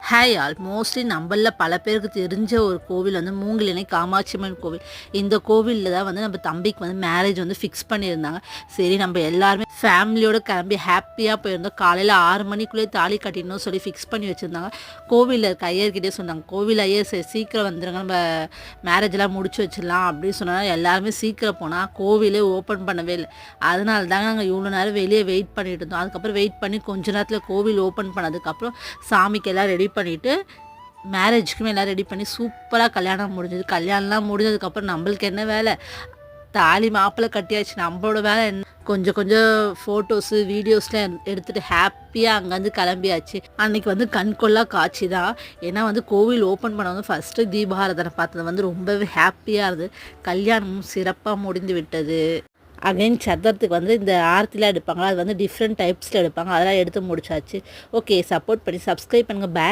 Hi all mostly நம்மள பல பேருக்கு தெரிஞ்ச ஒரு கோவில் வந்து மூங்கிலணை காமாட்சியம்மன் கோவில். இந்த கோவிலில் தான் வந்து நம்ம தம்பிக்கு வந்து மேரேஜ் வந்து ஃபிக்ஸ் பண்ணியிருந்தாங்க. சரி நம்ம எல்லாருமே ஃபேமிலியோடு கிளம்பி ஹாப்பியாக போயிருந்தோம். காலையில் 6 மணிக்குள்ளேயே தாலி கட்டிடணும் சொல்லி ஃபிக்ஸ் பண்ணி வச்சுருந்தாங்க. கோவிலில் இருக்க ஐயர்கிட்டே சொன்னாங்க, கோவில் ஐயர் சரி சீக்கிரம் வந்துடுங்க, நம்ம மேரேஜெலாம் முடிச்சு வச்சிடலாம் அப்படின்னு சொன்னாங்க. எல்லாருமே சீக்கிரம் போனால் கோவிலே ஓப்பன் பண்ணவே இல்லை. அதனால தாங்க நாங்கள் இவ்வளோ நேரம் வெளியே வெயிட் பண்ணிட்டு இருந்தோம். அதுக்கப்புறம் வெயிட் பண்ணி கொஞ்ச நேரத்தில் கோவில் ஓப்பன் பண்ணதுக்கப்புறம் சாமிக்கு எல்லாம் ரெடி பண்ணிவிட்டு மேரேஜுக்குமே எல்லாம் ரெடி பண்ணி சூப்பராக கல்யாணம் முடிஞ்சது. கல்யாணம்லாம் முடிஞ்சதுக்கப்புறம் நம்மளுக்கு என்ன வேலை, தாலி மாப்பிள்ளை கட்டியாச்சு, நம்மளோட வேலை என்ன, கொஞ்சம் கொஞ்சம் ஃபோட்டோஸு வீடியோஸ்லாம் எடுத்துகிட்டு ஹாப்பியாக அங்கேருந்து கிளம்பியாச்சு. அன்றைக்கி வந்து கண்கொள்ளா காட்சி தான். ஏன்னா வந்து கோவில் ஓப்பன் பண்ண வந்து ஃபஸ்ட்டு தீபாராதனை பார்த்தது வந்து ரொம்பவே ஹாப்பியாக இருந்தது. கல்யாணமும் சிறப்பாக முடிந்து விட்டது. அகைன் சத்திரத்துக்கு வந்து இந்த ஆர்த்திலாம் எடுப்பாங்களா, அது வந்து டிஃப்ரெண்ட் டைப்ஸில் எடுப்பாங்க, அதெல்லாம் எடுத்து முடிச்சாச்சு. ஓகே, சப்போர்ட் பண்ணி சப்ஸ்கிரைப் பண்ணுங்கள்.